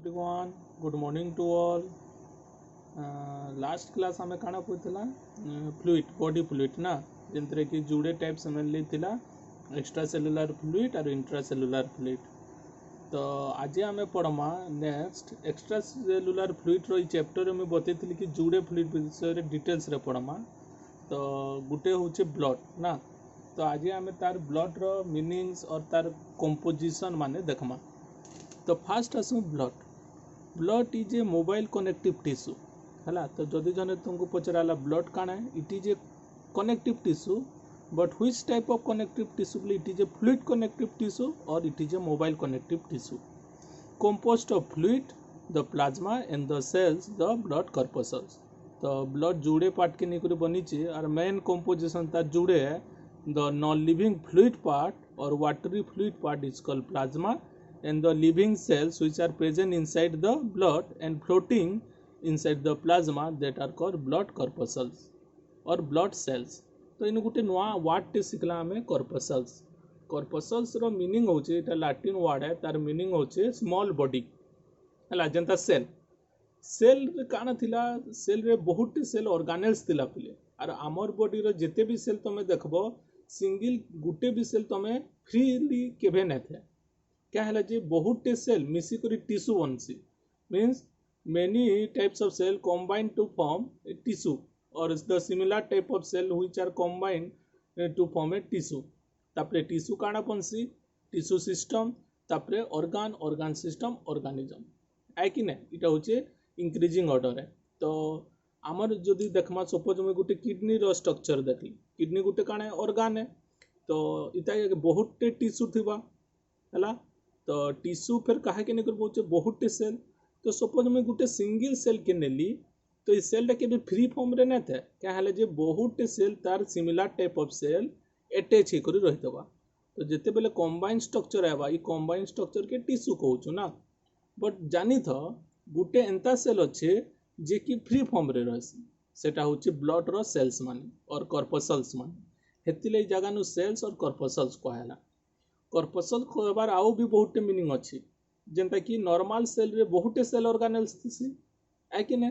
everyone, good morning to all. Last class आम काण पढ़ा फ्लुइड बॉडी फ्लुइड ना जंतरे कि जुड़े टाइप्स मेनली थिला एक्स्ट्रा सेलुलर फ्लुइड और इंट्रा सेलुलर फ्लुइड। तो आज आम पढ़मा नेक्स्ट एक्स्ट्रा सेलुलर फ्लुइड रो चैप्टर में बतई कि जुड़े फ्लुइड विषय डिटेल्स रे पढ़मा। तो गुटे होचे ब्लड ना, तो आज आम तार ब्लड रो मीनिंग्स और तार कंपोजिशन माने देखमा। तो फास्ट आसू blood is a mobile connective tissue है। तो जदि जने तुमको पचराला ब्लड काना it is a connective tissue but which type of connective tissue बोले it is a fluid connective tissue और it is a mobile connective tissue composed of fluid the plasma and the cells the blood corpuscles। तो blood जुड़े part के निकल बनी और main composition तार जुड़े है the non living fluid part और watery fluid part is called plasma and the living cells which are present inside the blood and floating inside the plasma that are called blood corpuscles or blood cells। तो इन गोटे नुआ word टे शिखला आम corpuscles। corpuscles रो meaning होचे एटा Latin word है, तार meaning होचे small body हला जेंता सेल। सेल रे काना थिला, सेल रे बहुत टे सेल ऑर्गेनेल्स थिला पिले और आमर बॉडी रो जेते भी सेल तमे देखबो सिंगल गुटे भी सेल तमे फ्रीली केभे नै थे। क्या है जे बहुत टे सेल मिसिक टिश्यू बनसी means many types of cell combine to form a tissue और the similar type of cell which are combine to form a tissue. तापरे टिश्यू काना बनसी टिश्यू सिस्टम तापरे ऑर्गन सिस्टम ऑर्गेनिज्म है कि ना। इटा होचे इंक्रीजिंग ऑर्डर है। तो आमर जदि देखमा सपोज मैं गोटे किडनी रो स्ट्रक्चर देखली, किडनी गोटे काना ऑर्गन है। तो इता बहुत टे टिश्यू थिबा हला। तो टिश्यू फिर कहा के निकल पहुंचे बहुत टे सेल। तो सपोज मैं गोटे सिंगल सेल के नेली तो इस सेल के भी फ्री फॉर्म रे न थे। क्या है जे बहुत टे सेल तार similar type of cell attach होकर रहितबा। तो जेते बेले कंबाइन स्ट्रक्चर आबा ई कंबाइन स्ट्रक्चर के टिश्यू कहउछु ना। बट जानी था गोटे एंता सेल अच्छे जे कि फ्री फॉर्म रे रहसी सेटा होचे ब्लड रो सेल्स माने और कॉर्पसल्स माने। हेतिले जगह नु सेल्स और कॉर्पसल्स कहला। कॉर्पसल कहबार आउ भी बहुत मीनिंग अच्छी जेंता कि नॉर्मल सेल रे बहुत सेल ऑर्गेनेल्स थिसी है कि ना।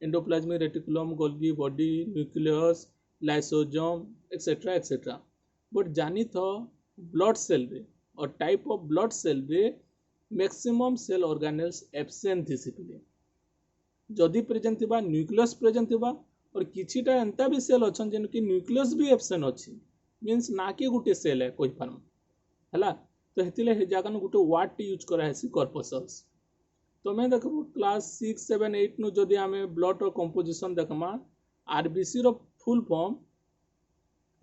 Endoplasmic reticulum, Golgi body, nucleus, lysosome etcetera etcetera. But जानी तो ब्लड सेल रे और टाइप ऑफ ब्लड सेल रे मैक्सिमम सेल ऑर्गेनेल्स एब्सेंट थिसी पिले। जदि प्रेजेंट थिबा न्यूक्लियस प्रेजेंट थिबा और किछिटा एंता भी सेल अछन जेन कि न्यूक्लियस भी एब्सेंट अछि मींस ना कि गुटे सेल है कोई फर्म है। तो हेतिले जगह गोटे वर्ड यूज करासी कॉर्पसल्स। तो मैं देख क्लास 6, 7, 8 नु जदि आम ब्लड रो कंपोजिशन देखमा आरबीसी रो full form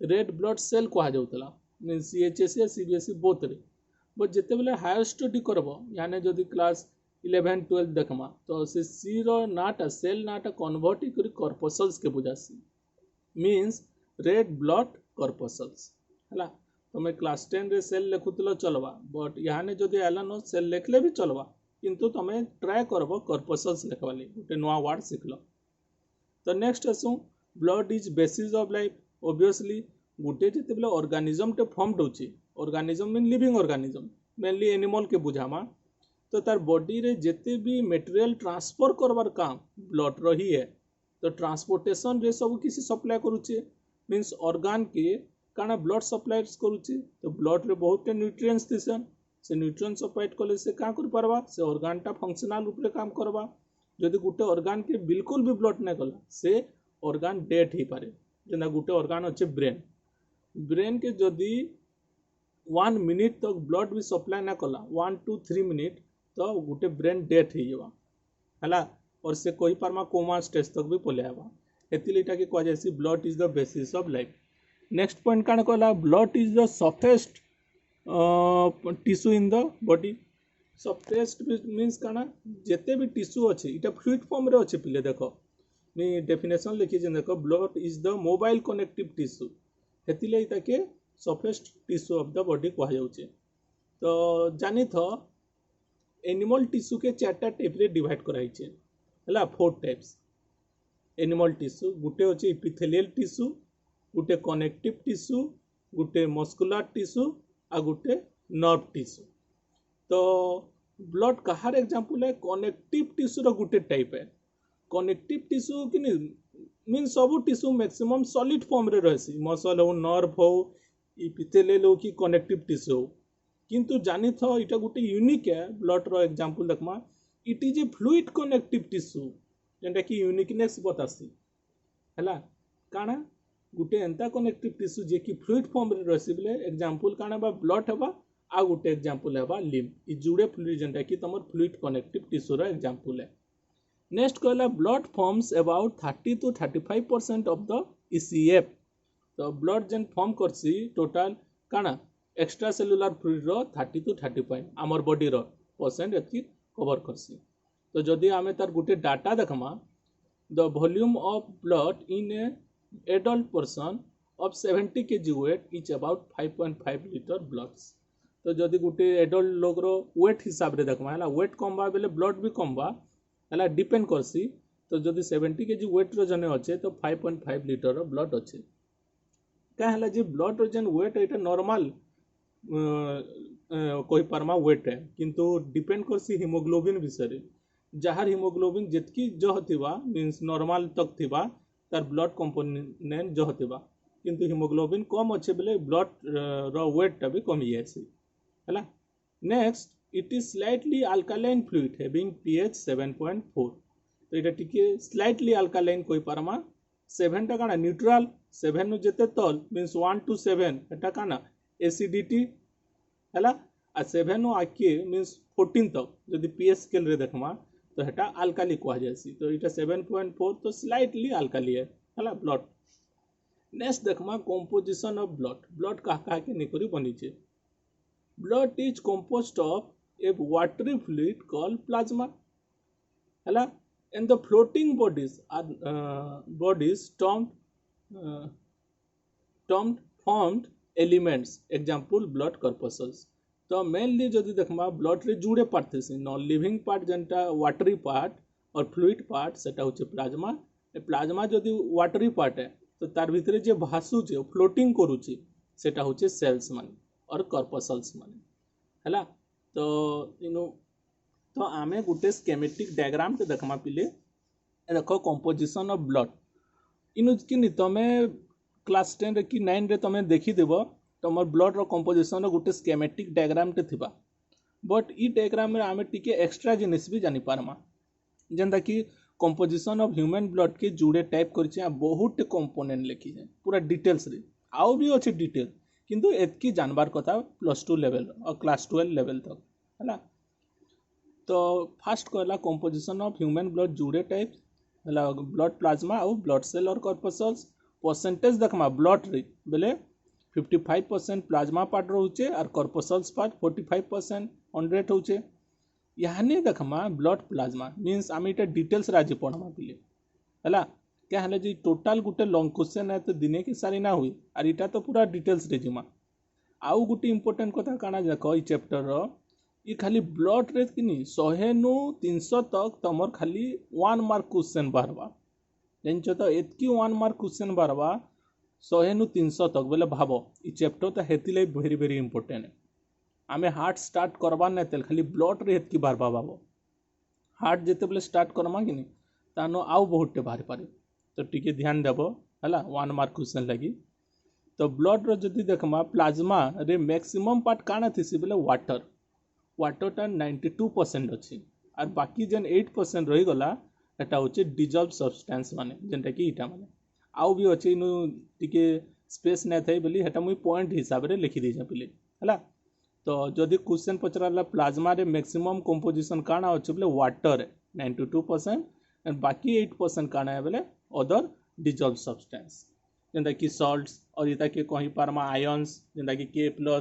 red blood cell कहा जाउतला मींस सीएचएससी सीबीएसई बोथ रे। बट जेते बेले हायर स्टडी करबो यानी जदि क्लास 11, 12 देखमा तो से सी रो नाटा सेल नाटा कन्वर्ट करी कॉर्पसल्स के बुझासी मींस रेड ब्लड कॉर्पसल्स है। तो मैं क्लास 10 रे सेल लिखुल चलवा बट यहाँ जदि आलान सेल लिखले भी चलवा किंतु तुम्हें ट्राए करब कॉर्पसल्स लिखवा गोटे नुआ वर्ड शिखल। तो नेक्स्ट आसू blood is basis of life. Obviously गोटे जिते बेले ऑर्गेनिज्म टे फॉर्म होची, organism mean living organism mainly animal के बुझामा। तो तार बॉडी रे जिते भी मटेरियल ट्रांसफर करवार काम ब्लड रही है। तो ट्रांसपोर्टेशन रे सब किसी सप्लाई करुचे मीन्स ऑर्गन के काना ब्लड सप्लाई करुचे। तो ब्लड रे बहुत न्यूट्रिएंट्स थिसन से न्यूट्रिएंट सप्लाई कले से का कर पारबा से ऑर्गन टा फंक्शनल रूप रे काम करबा। जदि गोटे ऑर्गन के बिल्कुल भी ब्लड नै गला से ऑर्गन डेथ ही पारे। जेना गोटे ऑर्गन अच्छे ब्रेन, ब्रेन के जदि 1 मिनिट तक ब्लड भी सप्लाई ना कला 1 to 3 मिनिट तो गोटे ब्रेन डेथ ही जवा हला और से कोई पारमा कोमा स्टेज तक भी पलेआबा। हेतिले इटा के कह जायसी blood is the basis of life. Next point काना कहला blood is the softest tissue in the body. Softest means काना जेते भी टिश्यू अच्छे इटा फ्लूइड फॉर्म रे अच्छे पिले देखो मी डेफिनेशन लिखी देखो blood is the mobile connective tissue. हेतिले इटा के softest tissue of the body कहा जाउचे। तो जानी थो एनिमल टिश्यू के 4टा टाइप रे डिवाइड कराइछे हला 4 टाइप्स एनिमल टिश्यू। गुटे होचे इपिथेलियल टिश्यू, गुटे कनेक्टिव टिश्यू, गुटे मस्कुलर टिश्यू आ गुटे नर्व टिश्यू। तो ब्लड कहार एग्जांपल है कनेक्टिव टिश्यू रो गुटे टाइप है कनेक्टिव टिश्यू कि मीन सब टिश्यू मैक्सिमम सॉलिड फॉर्म रे रहसी मसल हो नर्व हो इपिथेलियल हो कि कनेक्टिव टिश्यू हो किंतु जानी थो इटा गुटे यूनिक है ब्लड रो एग्जांपल देखमा it is a fluid connective tissue जेंटा कि यूनिकनेस बतासी हैला काना गुटे एंता कनेक्टिव टिश्यू जे कि फ्लूइड फॉर्म रे रहसी बोले एग्जांपल काना बा ब्लड हेबा आ गुटे एग्जांपल हेबा लिम्फ इ जुड़े फ्लूइड जेंटा कि तमर फ्लूइड कनेक्टिव टिश्यू रो एग्जांपल है नेक्स्ट कहला blood forms about 30 to 35% of the ECF तो ब्लड जेन फॉर्म करसी टोटल काना एक्स्ट्रा सेलुलर फ्लूइड रो 30 to 35 आमर बॉडी रो परसेंट एतकी कवर करसी तो जदि आमे तार गुटे डाटा देखमा the volume of blood in a adult person of 70 kg weight is about 5.5 litre blood तो जदि गुटे एडल्ट लोग रो वेट हिसाब रे देखमा हला वेट कमबा बेले ब्लड भी कमबा हला डिपेंड करसी तो जदि 70 kg वेट रो जने अच्छे तो 5.5 लीटर रो ब्लड अच्छे क्या हला जे ब्लड रो जन वेट एटा नॉर्मल कोई परमा वेट है किंतु डिपेंड करसी हीमोग्लोबिन विषय जहार हीमोग्लोबिन जितकी जह थिबा मींस नॉर्मल तक थिबा तार ब्लड कंपोनेंट जह थिबा किंतु हीमोग्लोबिन कम अच्छे बेले ब्लड रो वेट टा भी कम जायसी हला next it is slightly alkaline fluid having pH 7.4 तो इटा टिके स्लाइटली अल्कालाइन कोई परमा 7 टा काना न्यूट्रल 7 नु जेते तल मींस 1 to 7 एटा काना एसिडिटी हला आ 7 नु आके मींस 14 तक जदि pH स्केल रे देखमा तो हेटा अल्काली कहा जायसी तो इटा 7.4 तो स्लाइटली अल्काली है हला ब्लड नेक्स्ट देखमा कंपोजिशन ऑफ ब्लड कहा के निकरी बनी छे blood is composed of a watery fluid called plasma hela and the floating bodies are formed elements example blood corpuscles तो मेनली जदि देखमा ब्लड रे जुड़े पार्ट थे नॉन लिविंग पार्ट जेंटा वाटरी पार्ट और फ्लूइड पार्ट सेटा होचे प्लाज्मा प्लाज्मा जदि वाटरी पार्ट है तो तार भितरे जे भासुचे फ्लोटिंग करूचे सेटा होचे सेल्स माने और कर्पसल्स माने हैला तो इनो तो आमे गुटे स्कीमेटिक डायग्राम के देखमा पिले देखो कंपोजिशन ऑफ ब्लड इनो कि तमे क्लास 10 रे कि 9 रे तमे देखि देबो तमर ब्लड रो कंपोजिशन रो गुटे स्कीमेटिक डायग्राम ते थिबा बट ई डायग्राम रे आमे टिके एक्स्ट्रा जिनिस भी जानि पारमा जेंदा कि कंपोजिशन ऑफ ह्यूमन ब्लड के जुड़े टाइप करछि बहुत कंपोनेंट लिखि है पूरा डिटेल्स रे आउ भी अछि डिटेल किंतु एतकी जानबार कथा +2 लेवल और क्लास 12 लेवल तक है तो फास्ट कहला कंपोजिशन ऑफ ह्यूमन ब्लड जुड़े टाइप है ब्लड प्लाज्मा और ब्लड सेल और कर्पसल्स परसेंटेज देखमा ब्लड रे बेले 55% प्लाज्मा पार्ट रोचे और कर्पसल्स पार्ट 45% 100 होचे यानी देखमा ब्लड प्लाज्मा मींस आम इटा डिटेल्स राजी पढ़मा पिले है क्या है जी टोटाल गुटे लॉन्ग क्वेश्चन है तो दिने की सारी ना हुई और इटा तो पूरा डिटेल्स रे जिमा आउ गुटे इंपोर्टेंट कथा काना देखो ई चैप्टर रो ई खाली ब्लड रे किनी 100 नु 300 तक तमर खाली 1 मार्क क्वेश्चन बारबा जेंचो तो एतकी 1 मार्क क्वेश्चन बारबा 100 नु 300 तक बोले भाबो ई चैप्टर तो हेतिले वेरी वेरी इंपोर्टेंट है आमे हार्ट स्टार्ट करबा नै तेल खाली ब्लड रे हेतकी बारबा भाबो हार्ट जेते बेले स्टार्ट करमा किनी तानो आउ बहुत टे बाहर पारे तो टिके ध्यान देबो हला 1 मार्क क्वेश्चन लगी तो ब्लड रो जदि देखमा प्लाज्मा रे मैक्सिमम पार्ट काना थिसी बेले वाटर टा 92% अछि और बाकी जन 8% रही गला एटा होचे डिजॉल्व सब्सटेंस माने जेंटा कि इटा माने आउ भी अछि नु टिके स्पेस नै थाई बोली एटा मुई पॉइंट हिसाब रे लिखि दै पिले हला तो जदि क्वेश्चन पचराला प्लाज्मा रे मैक्सिमम कंपोजिशन काना अछि बोले वाटर 92% एंड बाकी 8% काना है बोले अदर डिजॉल्व सब्सटेंस जेंदा कि सॉल्ट्स और इता के कहीं पारमा आयंस जेंदा कि K+, Na+,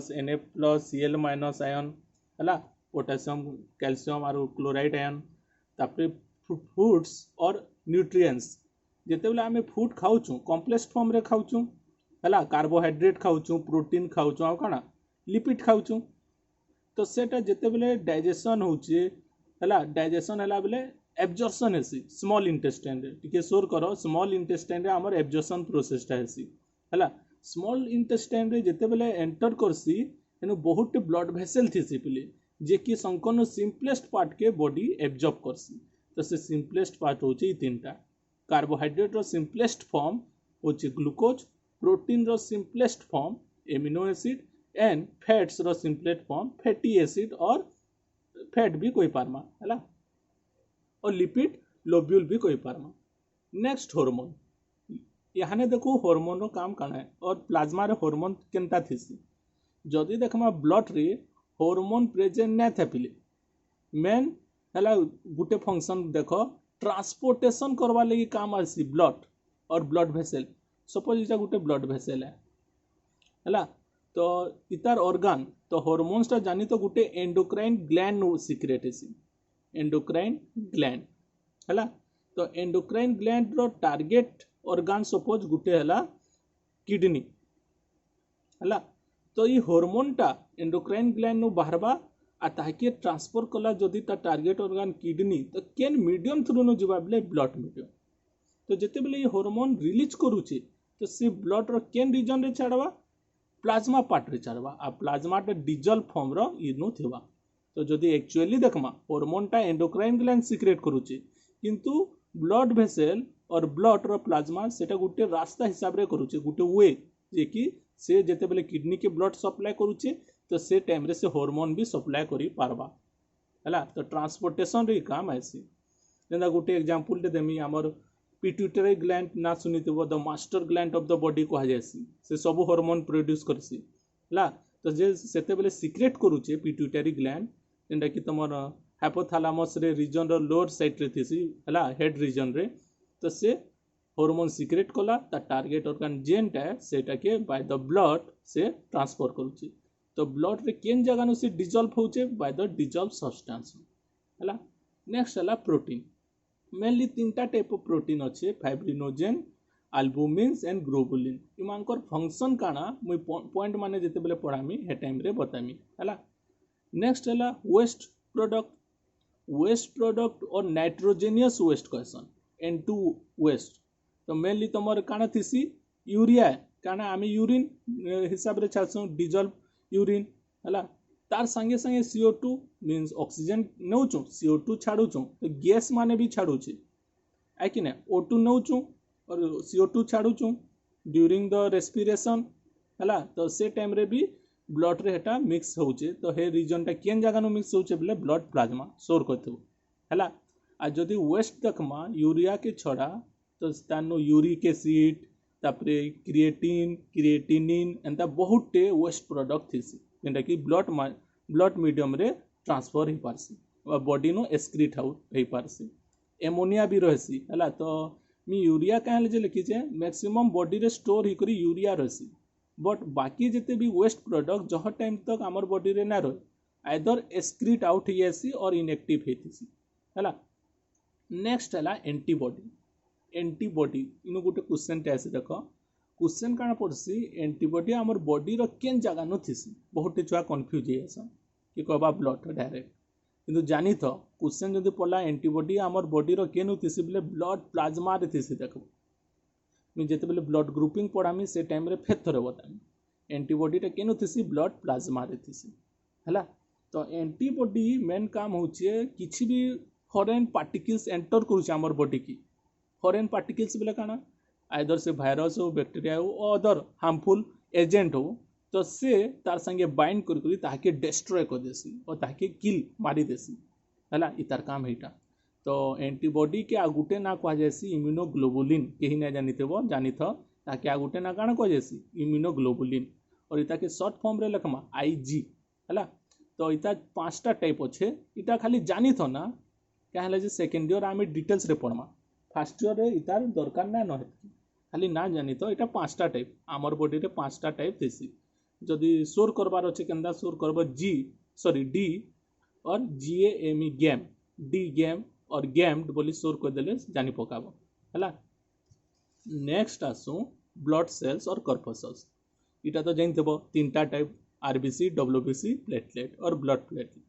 Cl- आयन हला पोटेशियम कैल्शियम और क्लोराइड आयन तापर फूड्स और न्यूट्रिएंट्स जेते बेले आमे फूड खाउछु कॉम्प्लेक्स फॉर्म रे खाउछु हला कार्बोहाइड्रेट खाउछु प्रोटीन खाउछु आ काना लिपिड खाउछु तो सेटा जेते बेले डाइजेशन होउची हला डाइजेशन हला बेले एब्जॉर्प्शन हेसी स्मॉल इंटेस्टाइन रे टिके सोर करो स्मॉल इंटेस्टाइन रे हमर एब्जॉर्प्शन प्रोसेस टा हेसी हला स्मॉल इंटेस्टाइन रे जेते बेले एंटर करसी एनु बहुत ब्लड वेसल थिसी पिले जे कि संकन सिंपलेस्ट पार्ट के बॉडी एब्जॉर्ब करसी। तो से सिंपलेस्ट पार्ट होची ई तीनटा। कार्बोहाइड्रेट रो सिंपलेस्ट फॉर्म होची ग्लूकोज, प्रोटीन रो simplest form amino acid and fats रो सिंपलेस्ट फॉर्म फैटी एसिड और फैट भी कोई पारमा हैला, और लिपिड लोब्यूल भी कोई पारमा। नेक्स्ट हार्मोन, यहाँ देखो हार्मोन रो काम काना है और प्लाज्मा रे हार्मोन केनता थिसी। जदि देखमा ब्लड रे हार्मोन प्रेजेंट ना थापिले मेन हैला गुटे फंक्शन देखो ट्रांसपोर्टेशन करवा लगी काम आसी ब्लड और ब्लड वेसल। सपोज इटा गुटे ब्लड वेसल है तो इतार ऑर्गन तो हार्मोन्स टा जानी तो गुटे एंडोक्राइन ग्लैंड नो सीक्रेट है, एंडोक्राइन ग्लैंड है। तो एंडोक्राइन ग्लैंड रो टारगेट ऑर्गन सपोज गुटे है किडनी है। तो ये हार्मोन टा एंडोक्राइन ग्लैंड नो बाहरबा आ ताके ट्रांसफर कला जदि ता टारगेट ऑर्गन किडनी तो केन मीडियम थ्रू नो जिबा बेले ब्लड मीडियम। तो जेते बेले ये हार्मोन रिलीज करूचे तो से ब्लड रो केन रीजन रे छाड़वा प्लाज्मा पार्ट रे छाड़वा आ प्लाज्मा टा डिजॉल्व फॉर्म रो इनो थिबा। तो जदि एक्चुअली देखमा हार्मोन टा एंडोक्राइन ग्लैंड सीक्रेट करूचे किंतु ब्लड वेसल और ब्लड रो प्लाज्मा सेटा गुटे रास्ता हिसाब रे करूचे गुटे वे जे कि से जेते बेले किडनी के ब्लड सप्लाई करूचे तो से टाइम रे से हार्मोन भी सप्लाई करी पारबा हैला। तो ट्रांसपोर्टेशन रे काम आसी। जेंदा गुटे एग्जांपल दे देमी हमर पिट्यूटरी ग्लैंड ना सुनिथिबो the master gland of the body कहा जायसी, से सब हार्मोन प्रोड्यूस करसी हैला। तो जे सेते बेले सीक्रेट करूचे पिट्यूटरी ग्लैंड जेंदा कि तमर हाइपोथैलेमस रे रीजन रो लोअर साइड रे थिसी हैला हेड रीजन रे। तो से हार्मोन सीक्रेट कला ता टारगेट ऑर्गन जेनटा सेटा के बाय द ब्लड से ट्रांसफर करूचे। तो ब्लड रे केन जगह नु से डिजॉल्व होचे बाय द डिजॉल्व सब्सटेंस हैला। नेक्स्ट हैला प्रोटीन। मेनली तीनटा टाइप ऑफ प्रोटीन अच्छे फाइब्रिनोजेन, अल्बुमिन्स एंड ग्लोबुलिन। इमानकर फंक्शन काना मुई पॉइंट माने जेते बेले पढ़ामी हे टाइम रे बतामी हैला। नेक्स्ट हैला वेस्ट प्रोडक्ट। वेस्ट प्रोडक्ट और नाइट्रोजेनियस वेस्ट कहसन N2 वेस्ट। तो मेनली तमर काना थिसी यूरिया काना आमी यूरिन हिसाब रे छासु डिजॉल्व यूरिन हैला। तार संगे संगे CO2 मीन्स ऑक्सीजन नौचु CO2 छाड़ुचु तो गैस माने भी छाड़ुचे है कि ना O2 नौचु और CO2 छाड़ुचु ड्यूरिंग द रेस्पिरेशन हैला। तो से टाइम रे भी ब्लड रे हेटा मिक्स होचे। तो हे रीजन टा केन जगह नु मिक्स होचे बोले ब्लड प्लाज्मा सोर करथु हैला। आ जदि वेस्ट देखमा यूरिया के छड़ा तो तानो यूरिक एसिड तापरे क्रिएटिन क्रिएटिनिन एंता बहुत टे वेस्ट प्रोडक्ट थिसी जेंटा कि ब्लड मीडियम रे ट्रांसफर हो पारसी और बॉडी नो एक्सक्रीट हो पारसी। एमोनिया भी रहसी हैला। तो मी यूरिया काहे जे लिखी छे मैक्सिमम बॉडी रे स्टोर ही करी यूरिया रहसी, बट बाकी जिते भी वेस्ट प्रोडक्ट जह टाइम तक आमर बॉडी रे ना रहे आइदर एक्सक्रीट आउट ही आसी और इनएक्टिव हेतिसी हैला। नेक्स्ट हैला एंटीबॉडी। एंटीबॉडी इनो गोटे क्वेश्चन टे आसी देखो क्वेश्चन काना पड़सी एंटीबॉडी आमर बॉडी रो केन जगह न थिसी। बहुत छुआ कंफ्यूज हे आसन कि कहबा ब्लड डायरेक्ट किंतु जानी तो क्वेश्चन जदि पड़ला एंटीबॉडी आमर बॉडी रो केनु थिसी बोले ब्लड प्लाज्मा रे थिसी। देखो मी जेते बेले ब्लड ग्रुपिंग पढ़ामी से टाइम रे फेर थरे बतामी एंटीबॉडी टा केनु थिसी ब्लड प्लाज्मा रे थिसी हैला। तो एंटीबॉडी मेन काम होचे किछि भी फॉरेन पार्टिकल्स एंटर करूचे आमर बॉडी की। फॉरेन पार्टिकल्स बोले काना आइदर से वायरस हो बैक्टीरिया हो और अदर हार्मफुल एजेंट हो तो से तार संगे बाइंड करी ताके डिस्ट्रॉय कर देसी और ताके किल मारी देसी हैला। इतार काम हेटा। तो एंटीबॉडी के आगुटे ना कह जासी इम्यूनोग्लोबुलिन केही ना जानी था ताके आगुटे ना काना कह जासी इम्यूनोग्लोबुलिन और इता के शॉर्ट फॉर्म रे लिखमा IG हैला। तो इता पांचटा टाइप अच्छे इटा खाली जानी था ना क्या है सेकेंड ईयर आम डिटेल्स रे पढ़मा फर्स्ट ईयर रे इतार दरकार ना न खाली ना जानी तो इटा पांचटा टाइप आमर बॉडी रे पांचटा टाइप देसी। जदि सोर करबार अच्छे केंदा सोर करबो D और GAME गेम D गेम और गेम्ड बोली सोर कर देले जानी पकाबो हैला। नेक्स्ट आसु ब्लड सेल्स और कर्पसल्स। इटा तो जानथबो तीनटा टाइप RBC WBC प्लेटलेट और ब्लड प्लेटलेट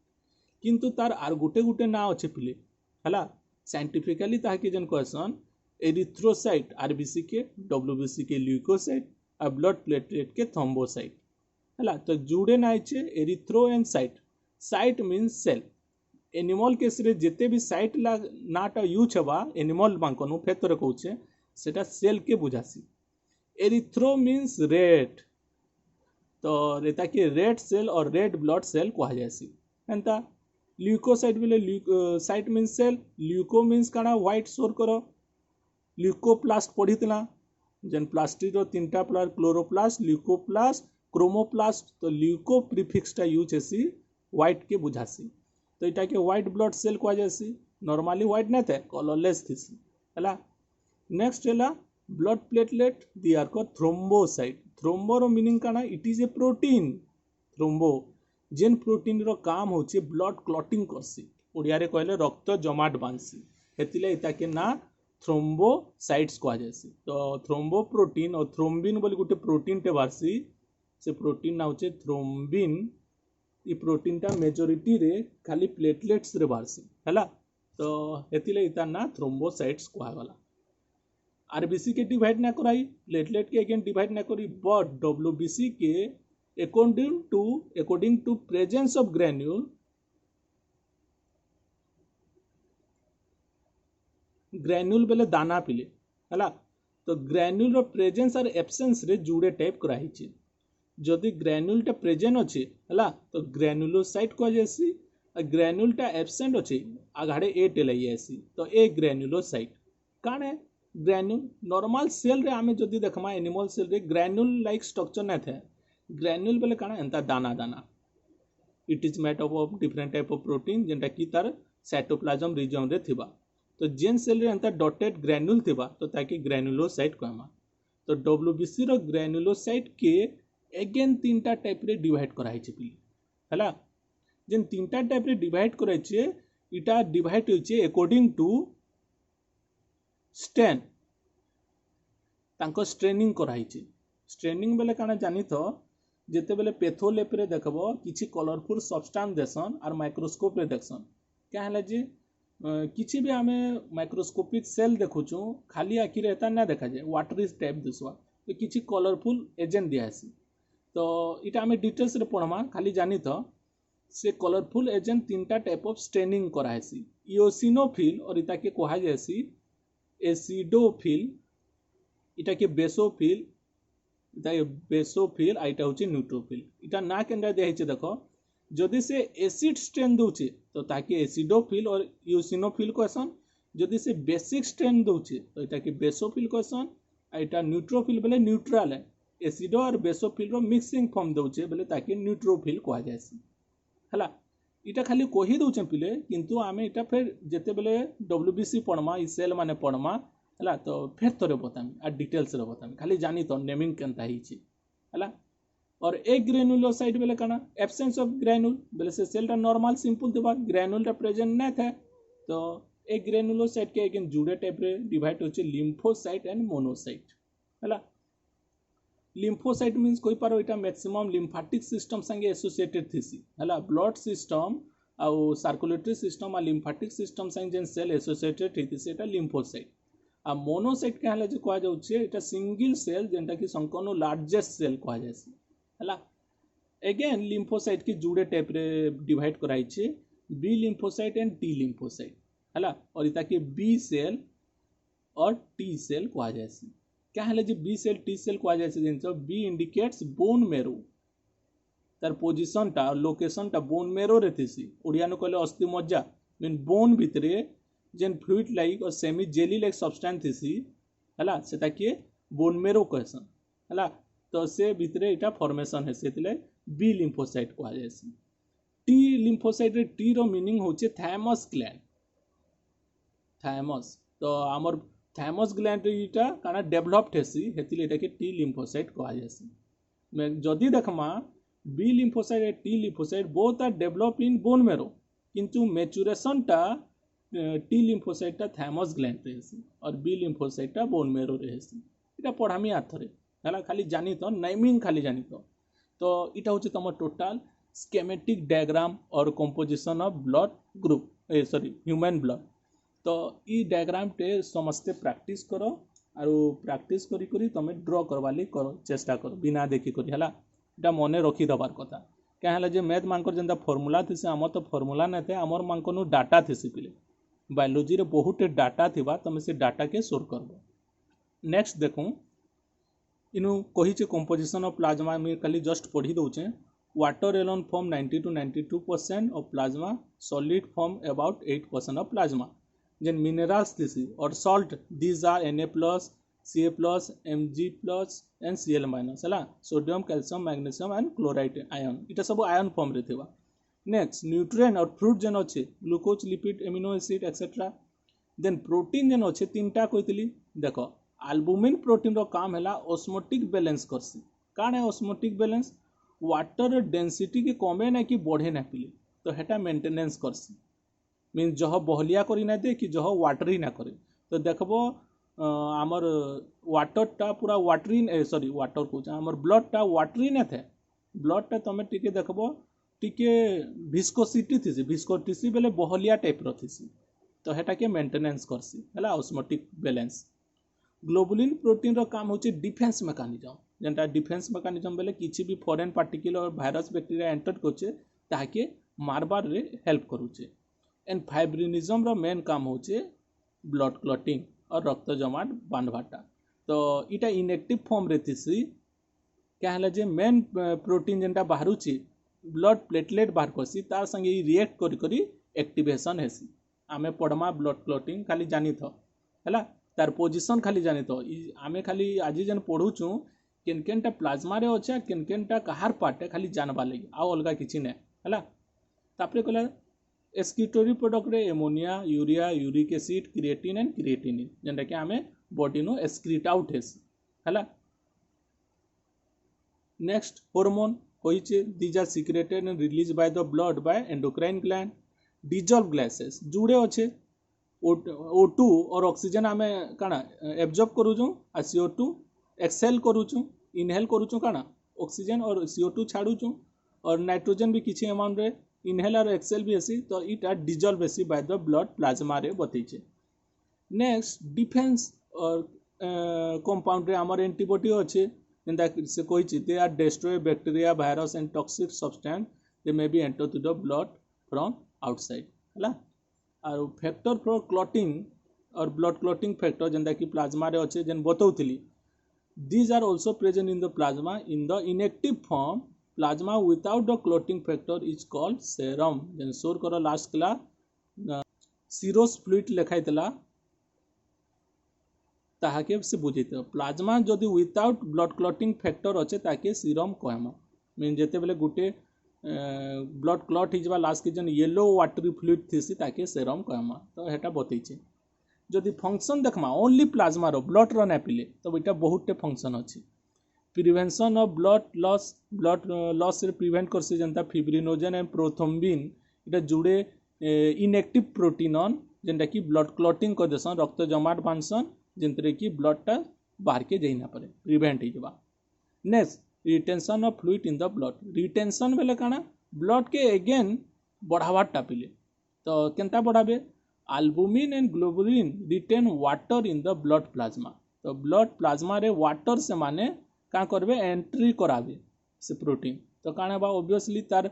किंतु तार आर गुटे ना अच्छे पिले हैला। साइंटिफिकली ताके जन कहसन एरिथ्रोसाइट RBC के, WBC के ल्यूकोसाइट और ब्लड प्लेटलेट के थ्रोम्बोसाइट हैला। तो जुड़े ना आइछे erythro and cyte cyte means cell animal case रे जेते भी साइट नाटा यूज हेबा एनिमल मानकनु फेतरे कहूचे सेटा सेल के बुझासी एरिथ्रो मीन्स रेड तो रेता के रेड सेल और रेड ब्लड सेल कहा जायसी एंता ल्यूकोसाइट बोले cyte means cell leuco means काना व्हाइट सोर करो ल्यूकोप्लास्ट पढ़ीला जेन प्लास्टिक रो तीनटा प्लार क्लोरोप्लास्ट ल्यूकोप्लास्ट क्रोमोप्लास्ट तो ल्यूको प्रीफिक्सटा यूज हेसी व्हाइट के बुझासी तो इटा के व्हाइट ब्लड सेल कहा जायसी नॉर्मली व्हाइट नहीं थे कलरलेस थीसी हला नेक्स्ट हैला blood platelet they are called thrombocyte thrombo रो मीनिंग काना it is a protein thrombo जेन प्रोटीन रो काम होचे ब्लड क्लॉटिंग करसी ओडिया रे कहले रक्त जमाट बांधसी हेतिले इता के ना थ्रोम्बोसाइट्स कहा जायसी तो थ्रोम्बो प्रोटीन और थ्रोम्बिन बोली गोटे प्रोटीन टे बारसी से प्रोटीन ना होचे थ्रोम्बिन ई प्रोटीन टा मेजॉरिटी रे खाली प्लेटलेट्स रे बारसी हैला तो हेतिले इता ना थ्रोम्बोसाइट्स कहा गला आरबीसी के डिवाइड ना कराई प्लेटलेट के अगेन डिवाइड ना करी बट डब्ल्यूबीसी के according to presence of granule बेले दाना पिले हला तो ग्रैन्यूल रो प्रेजेंस और एब्सेंस रे जुड़े टाइप कराई छी जदि ग्रैन्यूल टा प्रेजेंट अछि हला तो ग्रैन्युलोसाइट कह जायसी और ग्रैन्यूल टा एब्सेंट अछि आघाड़े ए टेलाई आसी तो ए ग्रैन्युलोसाइट काने ग्रैन्यूल नॉर्मल सेल रे आमे जदि देखमा एनिमल सेल रे ग्रैन्यूल लाइक स्ट्रक्चर ना थे ग्रैन्यूल बेले काना एंता दाना दाना it is made up of different type of protein जेंटा की तार साइटोप्लाज्म रीजन रे थिबा तो जेन सेल रे एंता डॉटेड ग्रैन्यूल थिबा तो ताकि ग्रैन्युलोसाइट कहमा तो डब्ल्यूबीसी रो ग्रैन्युलोसाइट के अगेन तीनटा टाइप रे डिवाइड कराई छै पिली हला जेन तीनटा टाइप रे डिवाइड कराई छै इटा डिवाइड होय छै अकॉर्डिंग टू स्टेन तांको स्ट्रेनिंग कराई छै स्ट्रेनिंग बेले काना जानी तो जेते बेले पैथोलेप रे देखबो किछि कलरफुल सब्सटेंस देसन और माइक्रोस्कोप रे देखसन क्या हला जे किछि भी आमे माइक्रोस्कोपिक सेल देखुछु खाली आखि रे एता ना देखा जाय वाटरी टाइप दिसवा तो किछि कलरफुल एजेंट दियासी तो इटा आमे डिटेल्स रे पढमा खाली जानी तो से कलरफुल एजेंट तीनटा टाइप ऑफ स्टेनिंग करायसी इओसिनोफिल और इता के कहा जायसी एसिडोफिल इटा के बेसोफिल इटा बेसोफिल आइटा होची न्यूट्रोफिल इटा ना केंद्र दिया छै देखो जदि से एसिड स्ट्रेन दोचे तो ताकि एसिडोफिल और इओसिनोफिल कहसन जदि से बेसिक स्ट्रेन दोचे तो इटा के बेसोफिल कहसन आइटा न्यूट्रोफिल बेले न्यूट्रल है एसिडो और बेसोफिल रो मिक्सिंग फॉर्म दोचे बेले ताकि न्यूट्रोफिल कहा जायसी हला इटा खाली कहि दोचे पिले किंतु आमे इटा फिर जेते बेले डब्ल्यूबीसी पढमा ई सेल माने पढमा हला तो फिर तोरे बतामी आ डिटेल्स रे बतामी खाली जानी तो नेमिंग केनता ही छी हला और एक ग्रैन्युलोसाइट बेले काना एब्सेंस ऑफ ग्रैन्यूल बेले से सेलटा नॉर्मल सिंपल देबा ग्रैन्यूल टा प्रेजेंट ना था तो एक ग्रैन्युलोसाइट के अगेन जुड़े टाइप रे डिवाइड होचे लिम्फोसाइट एंड मोनोसाइट हला लिम्फोसाइट मींस कोई पारो इटा मैक्सिमम लिम्फेटिक सिस्टम संगे एसोसिएटेड थिसी हला ब्लड सिस्टम आ सर्कुलेटरी सिस्टम आ लिम्फेटिक सिस्टम संगे जेन सेल एसोसिएटेड थिसी एटा लिम्फोसाइट आ मोनोसाइट के हला जे कहा जाउछे एटा सिंगल सेल जेंटा की संकनो लार्जेस्ट सेल कहा जायसी हला अगेन लिम्फोसाइट के जुड़े टाइप रे डिवाइड कराई छे B lymphocyte and T lymphocyte हला और इता के बी सेल और टी सेल कहा जायसी क्या हला जे बी सेल टी सेल कहा जायसी जेंतो बी इंडिकेट्स बोन मेरो तार पोजीशन टा लोकेशन टा बोन मेरो रे थिसी ओडिया न कहले अस्थि मज्जा मीन बोन भितरे जेन फ्लूइड लाइक और सेमी जेली लाइक सब्सटेंस थिसी हला सेटा के बोन मेरो कहसन हला तो से भितरे इटा फॉर्मेशन है सेतिले बी लिम्फोसाइट कहा जायसी टी लिम्फोसाइट रे टी रो मीनिंग होचे थायमस ग्लैंड थायमस तो हमर थायमस ग्लैंड इटा काना डेवलप्ड हेसी हेतिले इटा के टी लिम्फोसाइट कहा जायसी मैं जदी देखमा B lymphocyte and T lymphocyte both are develop in bone marrow किंतु मैच्योरेशन टा टी लिम्फोसाइट टा थायमस ग्लैंड रहेसी और बी लिम्फोसाइट टा बोन मेरो रहेसी इटा पढामी आथरे हला खाली जानी तो नेमिंग खाली जानी तो इटा होचे तम टोटल स्कीमेटिक डायग्राम और composition of blood group sorry human blood तो ई डायग्राम टे समस्ते प्रैक्टिस करो और प्रैक्टिस करी करी तमे ड्रॉ करवाली करो चेष्टा करो बिना देखी करी हला इटा मने रखी दबार कथा क्या है जे मैथ मानकर जेनता फॉर्मूला थी आमर तो फॉर्मूला नहीं थे आमर मानकर डाटा थी पिले बायोलोजी रे बहुत डाटा थिबा तुम से डाटा के स्टोर करबो। नेक्स्ट देखूँ इनु कही कंपोजिशन ऑफ प्लाज्मा मैं खाली जस्ट पढ़ी दौचे water alone form 90 to 92% of plasma solid form about 8% of plasma जेन मिनरल्स थी और salt these are Na+, Ca+, Mg+ and Cl- है sodium calcium magnesium and chloride ion इटा सब आयन फॉर्म रे थिबा। नेक्स्ट न्यूट्रिएंट और फ्रूट जेन अच्छे glucose lipid amino acid etcetera. Then protein जेन अच्छे तीनटा कही देख आल्बुमिन प्रोटीन रो काम है ऑस्मोटिक बैलेंस करसी काण है ऑस्मोटिक बैलेंस वाटर डेंसिटी के कमे ना कि बढ़े ना पिले तो हेटा मेंटेनेंस करसी मीन जह बहलिया करी ना दे कि जह वाटरी ना करे तो देखबो आमर वाटरटा पूरा वाटरी सॉरी वाटर कौच आमर ब्लडटा वाटरी ना थे ब्लडटा तुम टिके देखबो टिके विस्कोसिटी थी विस्कोसिटी बेले बहलिया टाइप रो थी तो हेटा के मेंटेनेंस करसी है ऑस्मोटिक बैलेंस। ग्लोबुलिन प्रोटीन रो काम होचे डिफेंस मेकानिजम जेनटा डिफेंस मेकानिजम बेले किसी भी फॉरेन पार्टिकल और भाइरस बैक्टीरिया एंटर करछे ताके मारबार रे हेल्प करूचे। एंड फाइब्रिनिज्म रो मेन काम होचे ब्लड क्लॉटिंग और रक्त जमाट बांधवाटा तो इटा इनएक्टिव फॉर्म रे थिसी क्या है जे मेन प्रोटीन जेनटा बाहरुची ब्लड प्लेटलेट बाहर करसी तार संगे रिएक्ट करी करी एक्टिवेशन हेसी आमे पढ़मा ब्लड क्लॉटिंग खाली जानी थो है तार पोजिशन खाली जानी तो आमे खाली आज जेन पढ़ुचु केन केनटा प्लाज्मा रे अच्छे केन केनटा कहार पार्ट खाली जानवा लगी आ अलगा किछि ने है तापरे कहला एक्सक्रीटोरी प्रोडक्ट रे ammonia urea uric acid creatine and creatinine जेनटा कि आमे बॉडी नो एक्सक्रीट आउट हेसी है। नेक्स्ट हार्मोन कहिचे these are secreted and release by the blood by endocrine gland dissolve gases जुड़े अच्छे O2 और ऑक्सीजन आमे काना एब्जॉर्ब करूचु आ CO2 एक्सेल करूचु इनहेल करूचु काना ऑक्सीजन और CO2 छाड़ुचु और नाइट्रोजन भी किछि अमाउंट रे इनहेल और एक्सेल भी हेसी तो इटा डिजॉल्व हेसी बाय द ब्लड प्लाज्मा रे बतैछे। नेक्स्ट डिफेंस और कंपाउंड रे हमर एंटीबॉडी अच्छे जेंता से कहिछि they are destroy bacteria virus and toxic substance they may be enter to the blood from outside है और फैक्टर फॉर क्लॉटिंग और ब्लड क्लॉटिंग फैक्टर जेंता कि प्लाज्मा रे अच्छे जेन बतौथिली these are also present in the plasma in the inactive form plasma without the clotting factor is called serum जेन सोर कर लास्ट क्ला सीरोस फ्लूइड लिखाइतला ताहाके से बुझेत प्लाज्मा जदि विदाउट ब्लड क्लॉटिंग फैक्टर अच्छे ताके सीरम कहमा मीन जेते बेले गुटे ब्लड क्लॉट हिजवा लास्ट के जन येलो वाटरी फ्लूइड थीसी ताके सेरम कहमा तो हेटा बतैछे। जदि फंक्शन देखमा ओनली प्लाज्मा रो ब्लड रो ना पिले तो इटा बहुतटे फंक्शन अछि प्रिवेंशन ऑफ ब्लड लॉस से प्रिवेंट करसी जेंता फिब्रिनोजन एंड प्रोथ्रोम्बिन इटा जुड़े इनएक्टिव प्रोटीन ऑन जेंटा कि ब्लड क्लॉटिंग कर देसन रक्त जमाट बांधसन जेंतरे कि ब्लडटा बाहर के जाई ना पारे प्रिवेंट हिजवा। Next retention of fluid in the blood retention बेले काना ब्लड के अगेन बढ़ावाटा पिले तो केनता बढ़ाबे albumin and globulin retain water in the blood plasma तो ब्लड प्लाज्मा रे वाटर से माने का करबे एंट्री कराबे से प्रोटीन तो काना बा ऑब्वियसली तार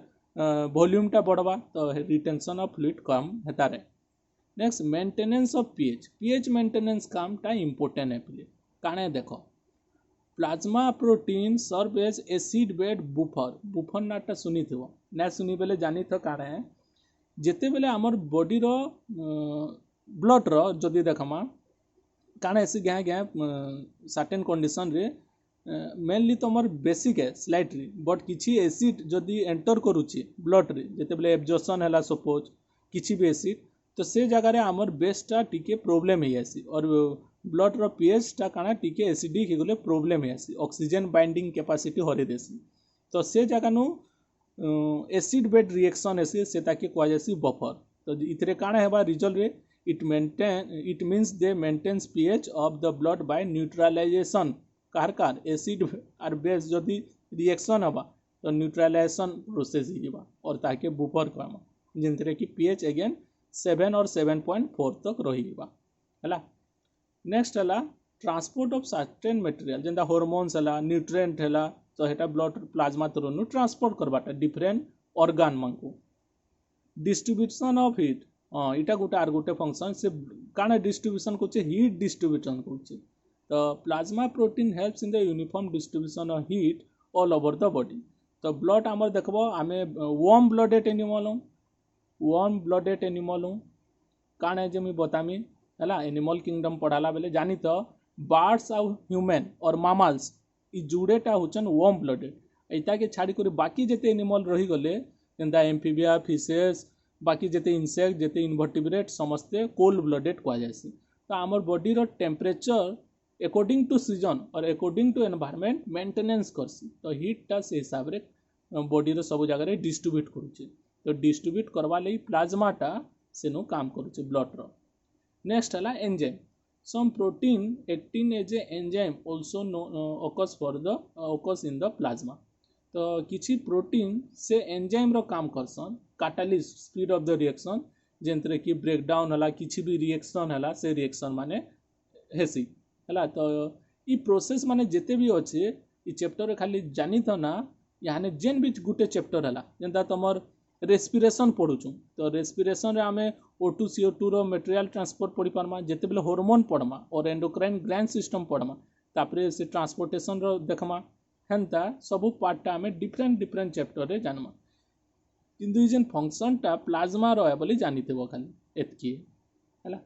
वॉल्यूमटा बढ़वा तो रिटेंशन ऑफ फ्लूइड कम हेता रे। Next maintenance of pH maintenance कामटा इंपोर्टेंट है पिले काने देखो plasma protein serve as acid base buffer नाटा सुनी थो ना सुनी बेले जानी तो काण है जेते बेले आमर बॉडी रो ब्लड रो जदि देखमा काण ऐसी गाँ गाँ सर्टेन कंडीशन रे मेनली तुमर बेसिक है स्लाइटली बट किछि एसिड जदि एंटर करूची ब्लड रे जेते बेले एब्जॉर्प्शन हैला सपोज किछि भी एसिड तो से जगह रे आमर बेसटा टिके प्रॉब्लम है आसी और ब्लड रो पीएच टा काना टिके एसिडिक गले प्रॉब्लम है आसी ऑक्सीजन बाइंडिंग कैपेसिटी हरे देसी तो से जगह नु एसिड बेड रिएक्शन ऐसे से ताके कह जासी बफर तो इतरे काना हेबा रिजल्ट रे it means they maintains pH of the blood by neutralisation कार एसिड और बेस जदि रिएक्शन हबा तो न्यूट्रलाइजेशन प्रोसेस हिबा और ताके बुफर कहमा जिनतरे कि पीएच अगेन 7 और 7.4 तक रहीबा हला। नेक्स्ट हला ट्रांसपोर्ट ऑफ सर्टेन मटेरियल जेंता हार्मोन्स हला न्यूट्रिएंट हला तो हेटा ब्लड प्लाज्मा थ्रू ट्रांसपोर्ट करबाटा डिफरेंट ऑर्गन मानकु डिस्ट्रीब्यूशन ऑफ हीट इटा गोटे आर गोटे फंक्शन से काना डिस्ट्रीब्यूशन कोचे हीट डिस्ट्रीब्यूशन कोचे तो plasma protein helps in the uniform distribution of heat all over the body तो ब्लड आमर देखबो आमे वार्म ब्लडेड एनिमल काना जे मी बतामी हला एनिमल किंगडम पढ़ाला बेले जानी तो बर्ड्स आउ ह्यूमन और मामल्स इ जुड़ेटा होचन वार्म ब्लडेड एटा के छाड़ी कर बाकी जेते एनिमल रही गले जेंता एम्फीबिया फिशेस बाकी जेते इंसेक्ट जेते इनवर्टिब्रेट समस्ते कोल्ड ब्लडेड कह जायसी तो आमर बॉडी रो टेम्परेचर अकॉर्डिंग टू सीजन और अकॉर्डिंग टू एनवायरनमेंट मेंटेनेंस करसी तो हीटा से हिसाब रे बॉडी रो सब जगह रे डिस्ट्रीब्यूट करूची तो डिस्ट्रीब्यूट करवा लई प्लाज्माटा सेनु काम करूची ब्लड रो नेक्स्ट हला enzyme some protein acting as a enzyme also occurs in the plasma तो किछि प्रोटीन से एंजाइम रो काम करसन catalyst speed of the reaction जेंतरे कि ब्रेक डाउन हला किछि भी रिएक्शन हला से रिएक्शन माने हेसी हला तो ई प्रोसेस माने जेते भी अछि ई चैप्टर रे खाली जानी तो ना याने जेन भी गुटे चैप्टर हला जेंता तमर रेस्पिरेशन पढ़ुचु तो रेस्पिरेशन रे आमे O2 CO2 raw material transport पढ़ी पारमा जेते बेले हार्मोन पढ़मा और एंडोक्राइन ग्लैंड सिस्टम पढ़मा तापरे से ट्रांसपोर्टेशन रो देखमा हेंता सबु पार्टटा आमे डिफरेंट चैप्टर रे जानमा किंतु जेन फंक्शन टा प्लाज्मा रो है बोली जानितेबो खाली एतकी हला